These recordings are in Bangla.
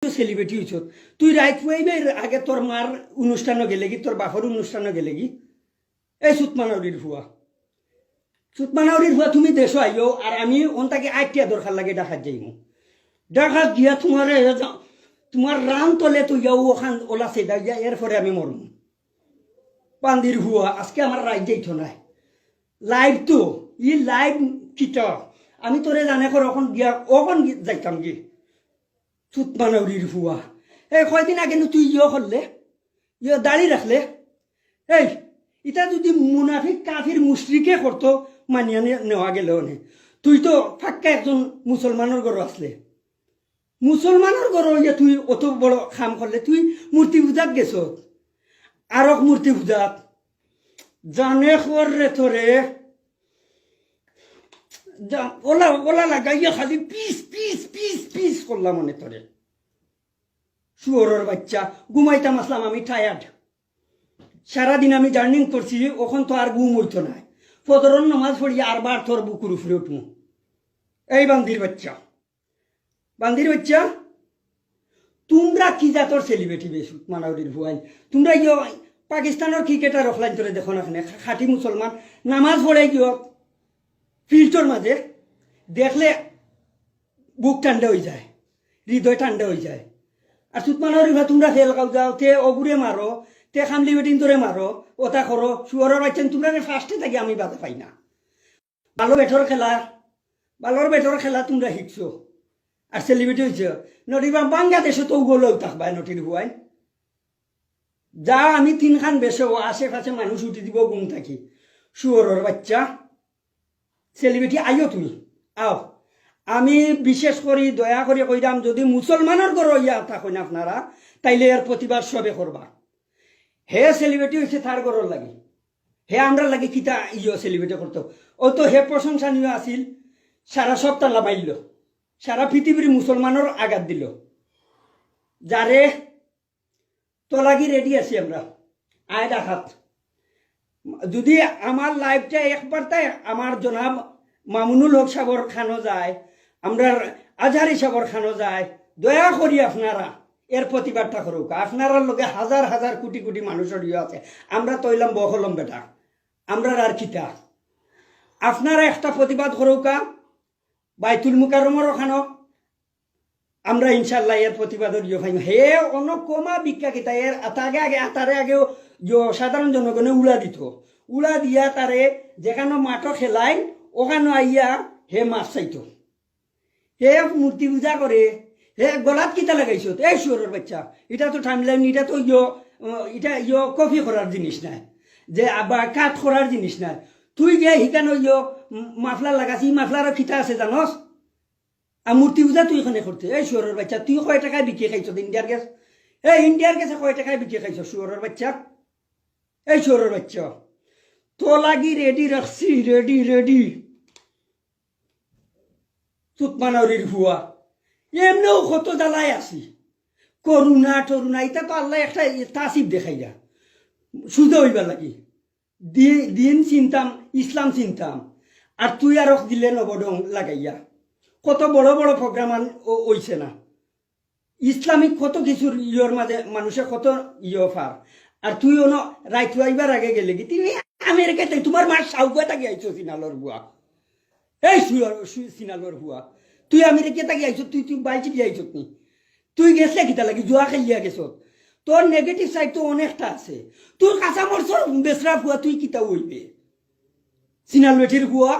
সেলিব্রিটি হইছ তুই রাইত পাইবে আগে তোর মার অনুষ্ঠানও গেলে কি তোর বাপর অনুষ্ঠানও গেলে কি এই সুতমানাউরির ভুয়া সুতমানাউরির ভুয়া তুমি দেশো আইও আর আমি ওনটাকে আইটিয়া দরকার লাগে ডাকাত যাইমু ডাকাত গিয়া তোমার রান তলে তুই যাও ওখান ওলা সেদা গিয়া এরপরে আমি মরম পান্দির ভুয়া আজকে আমার রাইত যাইতো নাই লাইভ তো ই লাইভ কিটা আমি তোরে জানে কর ওখান গিয়া ওখান যাইতাম কি সুতমানাউরির ভুয়া এই কয়দিন আগে তুই করলে দাড়ি রাখলে এই এটা যদি মুনাফিক কাফির মুশরিকে করতো মানিয়া নেওয়া গেল নে তুই তো ফাক্কা একজন মুসলমানের ঘর আসলে মুসলমানের ঘর হইয়া তুই অত বড় কাম করলে তুই মূর্তি পূজাত গেছ আর মূর্তি পূজাত জানে রে তোরে ওলা ওলা লাগাইয়া খালি পিস পিস পিস পিস করলাম মনে তোরে শুয়োরের বাচ্চা ঘুমাইতাম আসলাম আমি টায়ার্ড সারাদিন আমি জার্নিং করছি ওখান তো আর ঘুম হইতো না ফজরের নামাজ পড়িয়া আর বার তোর বুকুর উপরে উঠবো এই বান্দির বাচ্চা তোমরা কি জাতর সেলিব্রিটি বেশ মানাউরির ভুয়াই তোমরা গিয়ে পাকিস্তানের ক্রিকেটার অফলাইন করে দেখো না খাঁটি মুসলমান নামাজ পড়ে গিয়ে ফিল্ডর মাঝে দেখলে বুক ঠান্ডা হয়ে যায় হৃদয় ঠান্ডা হয়ে যায় আর সুতমানাউরি ভা তোমরা খেল খাও যাও তে অগুরে মারো তে খামলি বেটিন তোরে মারো ওটা করো শুয়ারের বাচ্চা তোমরা ফার্স্টে থাকি আমি বাধা পাই না বালোর বেটর খেলা তোমরা শিখছো আর সেলিব্রিটি হয়েছ নটিবা বাংলাদেশে তো গলেও থাকবা নটির হুয়াই যা আমি তিনখান বেশে আশেপাশে মানুষ উঠে দিব গুম থাকি শুয়োরের বাচ্চা সেলিব্রিটি আইও তুমি আও আমি বিশেষ করে দয়া করে কইরাম যদি মুসলমানের ঘর ইয়া থাকেন আপনারা তাইলে এর প্রতিবাদ সবে করবা হে সেলিব্রিটি হয়েছে তার ঘরের লাগে হে আমরা লাগে কিতা সেলিব্রিটি করতো ও তো হে প্রশংসনীয় আছিল সারা সপ্তাহ লামাইল সারা পৃথিবীর মুসলমানের আঘাত দিল যারে তোলাগি রেডি আছি আমরা আয় দেখাত যদি আমার লাইফটা একবার তাই আমার জনাব মামুনুল হক সাগর খানো যায় আমরা আজহারি সাগর খানো যায় দয়া করি আপনারা এর প্রতিবাদটা করুক আপনার লোকে হাজার হাজার কোটি কোটি মানুষের আছে আমরা তৈলাম বহলম বেটা আমরা আর কিতা আপনারা একটা প্রতিবাদ করুকা বাইতুল মুকাররমের ওখানো আমরা ইনশাল্লাহ এর প্রতিবাদের ফাইম হে অন্য কমা ভিক্ষা কিতা এর তারে আগেও সাধারণ জনগণে উড়া দিয়া তারে যেখানে মাঠও খেলাই ওখানে আইয়া হে মাছ চাইতো হে মূর্তি পূজা করে হে গলাত কিতা লাগাইছ এই শুয়োরের বাচ্চা এটা তো টাইমলাইন এটা তো এটা কফি করার জিনিস নাই যে আবার কাঠ করার জিনিস নাই তুই যে শিকানো মাফলার লাগাছি মাফলারও খিতা আছে জানস আর মূর্তি পূজা তুই এখানে করতে এই শুয়োরের বাচ্চা তুই কয় টাকায় বিক্রি খাইছ ইন্ডিয়ার গ্যাস ইন্ডিয়ার গ্যাসে কয় টাকায় বিক্রি খাইছ শুয়োরের বাচ্চা এই শুয়োরের বাচ্চা তো লাগি রেডি রাখছি রেডি সুতমানাউরির ভুয়া এমনিও কত জ্বালায় আছি করুণা টরুণা এটা তো আল্লাহ একটা তাসিব দেখাই যা সুদে হইবার লাগি দিন চিনতাম ইসলাম চিনতাম আর তুই আর দিলে নবডং লাগাইয়া কত বড় বড় প্রোগ্রাম হইছে না ইসলামিক কত কিছুর মাঝে মানুষের কত ফার আর তুই রাইত আইবার আগে গেলে কি তুমি আমেরিকাতে তোমার মার সাউকা থাকি আইছো সিনালর বুয়া এই সিনালর বুয়া তুই আমেরিকা থাকি আইছ তুই বাইচি দিয়ে আইছ নি তুই গেছে কিতা লাগি জুয়া খেলিয়া গেছ তোর নেগেটিভ সাইড তো অনেকটা আছে তোর কাঁচা মরছর বেসরা ফুয়া তুই কিতা হইবে সিনাল বেঠির ফুয়া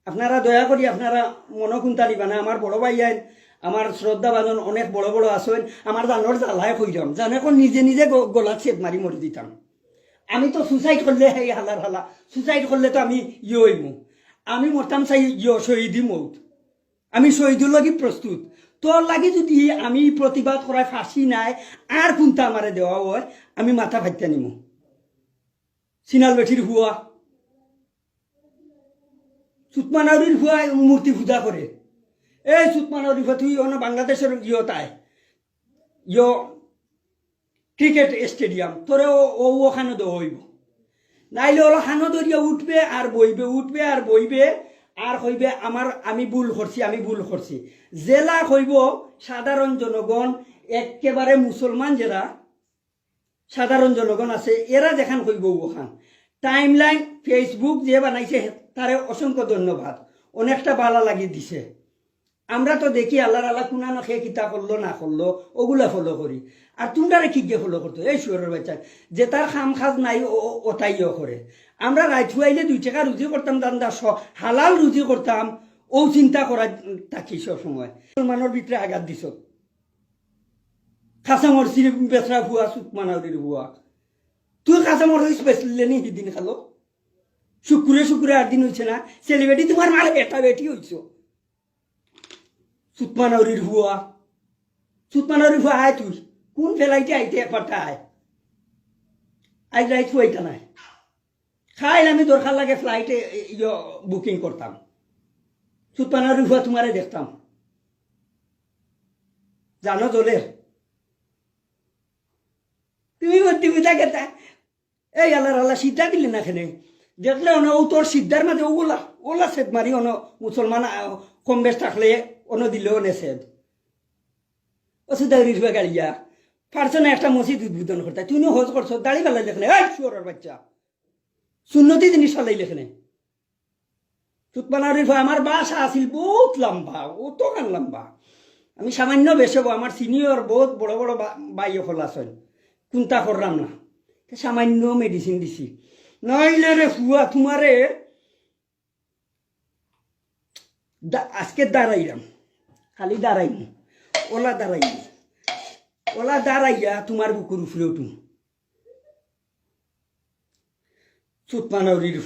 আপনারা দয়া করি আপনারা মনকুন্তা নিবা না আমার বড় ভাই আইন আমার শ্রদ্ধা বাজন অনেক বড় বড় আসেন আমার জানোর জ্বালায় হইলাম জানো এখন নিজে গলা ছেদ মারি মরে দিতাম আমি তো সুসাইড করলে সেই হালা সুসাইড করলে তো আমি হইমু আমি মরতাম চাই শহীদি মৌত আমি শহীদুর লাগি প্রস্তুত তোর লাগি যদি আমি প্রতিবাদ করায় ফাঁসি নাই আর কোনটা আমারে দেওয়া হয় আমি মাথা ভাইতে নিমু সিনাল বেঠির হুয়া সুতমানাউরির হুয়া মূর্তি পূজা করে এই সুতমানাউরি হুয়া তুই বাংলাদেশের তাই ক্রিকেট স্টেডিয়াম তোরে ওখানে দেওয়া হইব নাইলে ওলা খানো দরিয়া উঠবে আর বইবে আর হইবে আমি ভুল করছি জেলা হইব সাধারণ জনগণ একেবারে মুসলমান যারা সাধারণ জনগণ আছে এরা দেখান হইব ওখান টাইমলাইন ফেসবুক যে বানাইছে তারে অসংখ্য ধন্যবাদ অনেকটা ভালো লাগি দিছে আমরা তো দেখি আল্লাহ কোনা না খেয়ে কিতা করলো না করলো ওগুলা ফলো করি আর তোমরা কি গিয়ে ফলো করতো এই শুয়ারের বাচ্চা যে তার খাম খাজ নাই ওটাইও করে আমরা রাইছু আইলে 2 টাকা রুজি করতাম দান্দা হালাল রুজি করতাম ও চিন্তা করা থাকি সবসময় মুসলমানের ভিতরে আঘাত দিছ খাসামর সিরি বেসরা হুয়া সুত মানাউরির হুয়া তুই খাসামর বেসলে নি দিন খালো শুক্রে 8 দিন হয়েছে না সেলিব্রিটি তোমার মাল এটা বেটি হইছ সুতমানৌরির হুয়া আয় তুই কোন ফেলাইতে আইতে একবারটা আয় আজ রাইট হুয়াইটা নাই খাইলে আমি দরকার লাগে ফ্লাইটে বুকিং করতাম সুতমানৌরির হুয়া তোমারে দেখতাম জানো দলের তুমি ভর্তি বুঝা গেতা এই আল্লাহ সিদ্ধা দিলি না খেলে দেখলে ও তোর সিদ্ধার মাঝে ওলা সেদ মারি মুসলমান কম বেশ থাকলে দিলেও নেছেদ ওসুদাউরির হয়ে গাড়িয়া পারছো না একটা মসজিদ উদ্বোধন করতে তুই হজ করছো দাড়ি বেলা লেখলে এই শুয়ারের বাচ্চা সুন্নতি জিনিস ফালাই লেখনে সুতমানাউরির ভয় আমার বাসা আসিল বহুত লম্বা ও তো গান লম্বা আমি সামান্য বেসব আমার সিনিয়র বহুত বড় বড় বাইও খোলা আছেন কোনটা করলাম না সামান্য মেডিসিন দিছি নইলে রে হুয়া তোমারে আজকে দাঁড়াইলাম খালি দাঁড়াইনি ওলা দাঁড়াইয়া তোমার বুকুর উপরে উঠুম সুতমানৌরির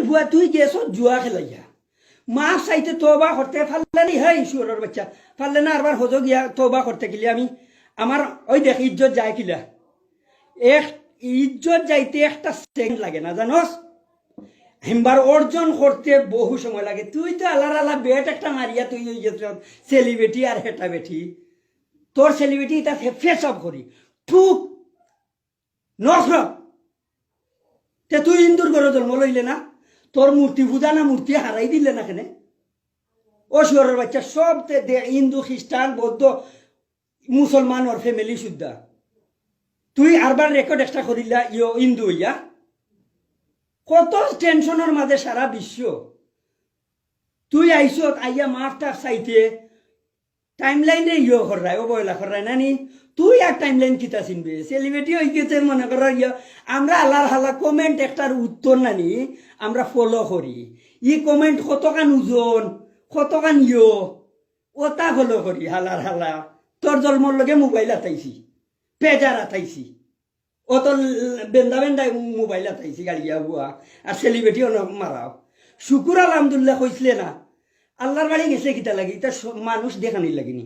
হুয়া তুই গেছ জুয়া খেলাইয়া মাছ চাইতে তোবা করতে ফাললে নি হয় সুরের বাচ্চা ফাললে না আরবার হজ গিয়া তোবা করতে গেলে আমি আমার ওই দেখ ইজ্জত যায় কিলা ইজ্জত যাইতে একটা সেকেন্ড লাগে না জানোস হিমবার অর্জন করতে বহু সময় লাগে তুই তো আল্লাহ বেট একটা মারিয়া তুই ওই সেলিব্রিটি আর হেটা বেটি তোর সেলিব্রিটি এটা ফেস অফ করি ঠুক নখর তে তুই হিন্দুর ঘরে জন্ম লইলে না তোর মূর্তি পূজা না মূর্তি হারাই দিলে না কেন ও শুয়ারের বাচ্চা সব হিন্দু খ্রিস্টান বৌদ্ধ মুসলমান ওর ফ্যামিলি সুদ্ধা তুই আরবার রেকর্ড এক্সট্রা করিলা হিন্দু হইয়া কত টেনশনের মাঝে সারা বিশ্ব তুই আইসত আইয়া মাফটা চাইতে টাইমলাইনে করায় অবহেলা করায় নানি তুই আর টাইমলাইন কিতা চিনবে সেলিব্রিটি হয়ে গেছে মনে কর আমরা আল্লাহর হালা কমেন্ট একটার উত্তর নানি আমরা ফলো করি কমেন্ট কতখান ওজন কতখান ওটা ফলো করি হালার হালা তোর জন্মর লগে মোবাইল আতাইছি পেজার আতাইছি ও তো বেন্দা মোবাইল আতাইছি গাড়িয়া বুয়া আর সেলিব্রিটি মারাও শুকুর আলহামদুলিল্লাহ কইসলে না আল্লাহর বাড়ি গেছে কিতা লাগি এটা মানুষ দেখানি লাগিনি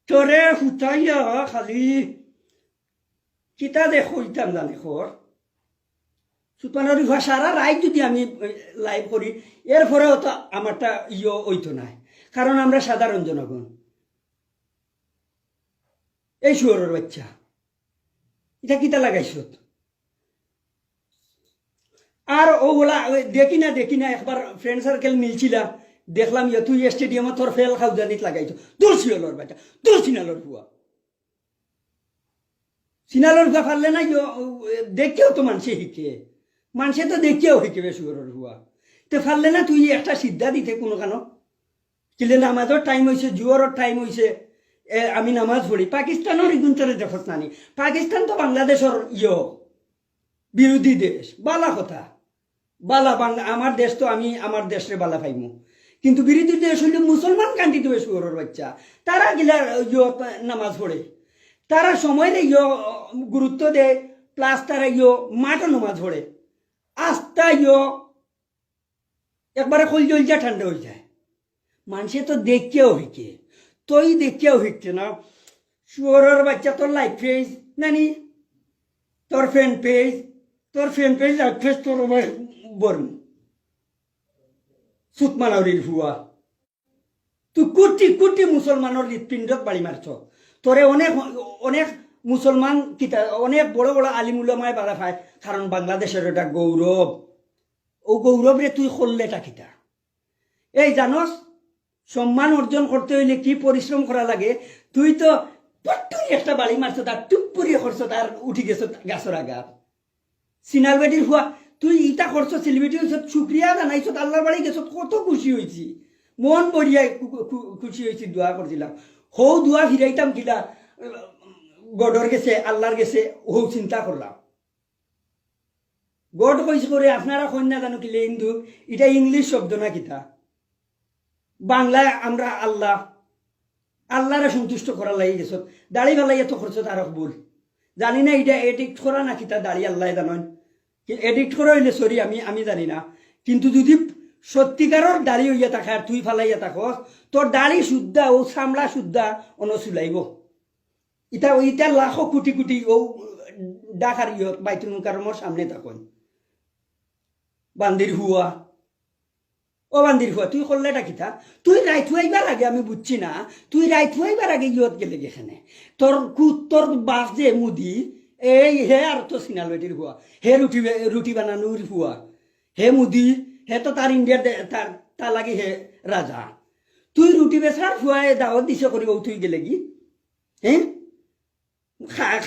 তোরে হুতাইয়া খালি কিতা দেখতাম জানে খর সুতমানের সারা রাত যদি আমি লাইভ করি এরপরেও তো আমারটা ওইতো নাই কারণ আমরা সাধারণ জনগণ এই শুয়ারের বাচ্চা এটা কিতা লাগাইছ আর ওগুলা দেখি না একবার ফ্রেন্ড সার্কেল মিলছিলাম দেখলাম তুই স্টেডিয়ামে তোর ফেল খাউজানিত লাগাইছ তোর শিয়ালর বাচ্চা তোর সিনালর হুয়া ফারলে না দেখেও তো মানুষে শিখে মানুষে তো দেখেও শিখবে শুয়ারের হুয়া তো ফারলে না তুই একটা সিদ্ধা দিতে কোনো কেন কিলে নামাজের টাইম হয়েছে জুয়ারের টাইম হয়েছে আমি নামাজ পড়ি পাকিস্তানের ইগুন্তরে দেখত নানি পাকিস্তান তো বাংলাদেশের বিরোধী দেশ বালা কথা বালা বাংলা আমার দেশ তো আমি আমার দেশে বালা পাইমু কিন্তু বিরোধী দেশ হইলে মুসলমান কান্ট্রি তো শুয়োরের বাচ্চা তারা গিলা নামাজ পড়ে তারা সময় গুরুত্ব দেয় প্লাস তারা মাঠও নামাজ পড়ে আস্থা একবারে কলজলজা ঠান্ডা হয়ে যায় মানুষে তো দেখেও শিখে তুই দেখেও শিখছে না শুয়োরের বাচ্চা তোর লাইক পেজ নানি তোর ফ্রেন্ড পেজ লাইক পেজ তোর বর্ম সুতমানৌরির হুয়া তুই কোটি মুসলমানের হৃৎপিণ্ডত বাড়ি মারছ তোরে অনেক মুসলমান কিতা অনেক বড় বড় আলিম উলামায় বাধা পায় কারণ বাংলাদেশের এটা গৌরব ও গৌরব রে তুই করলেটা কিতা এই জানস সম্মান অর্জন করতে হইলে কি পরিশ্রম করা লাগে তুই তো পট্টুরি একটা বাড়ি মারছ তার টুপ্পুরি করছ তার উঠি গেছ গাছর আগার সিনাল বেটির হুয়া তুই ইটা করছ সেলিব্রিটি হয়েছ শুক্রিয়া জানাইছ আল্লাহর বাড়ি গেছ কত খুশি হয়েছি মন বড়িয়ায় খুশি হয়েছি দোয়া করছিলাম হৌ দোয়া ফিরাইতাম কিলা গডর গেছে আল্লাহর গেছে হৌ চিন্তা করলাম গড কইস করে আপনারা কন্যা জানো কিলে হিন্দু এটা ইংলিশ শব্দ না কিতা বাংলায় আমরা আল্লাহ আল্লাহরে সন্তুষ্ট করা লাগি গেছ দাড়ি বেলাই এত খরচ তার বল জানি না এটা এডিক্ট করা না কিতা দাড়ি আল্লাহ জানেন এডিক্ট করা হইলে সরি আমি জানি না কিন্তু যদি সত্যিকারের দাড়ি হইয়া থাকে আর তুই ফালাইয়া থাকস তোর দাড়ি শুদ্ধা ও চামড়া শুদ্ধা অন চুলাইব ইটা লাখো কোটি কোটি ও ডাকার ইয়ত বাইতুল মুকাররমের সামনে থাকুন বান্দির হুয়া ও বান্দির হুয়া তুই করলেটা কিতা তুই রাইত হইবার আগে আমি বুঝছি না তুই রাইত হইবার আগে ইয়ত গেলে গেখানে তোর বাস যে মুদি এই হে আর তো সিনাল বেটির হুয়া হে রুটি বানানোর হুয়া হে মুদি হে তো তার ইন্ডিয়ার তার লাগে হে রাজা তুই রুটি বেচার হুয়ায় দাওয়াত দিছে করিব তুই গেলে কি হ্যাঁ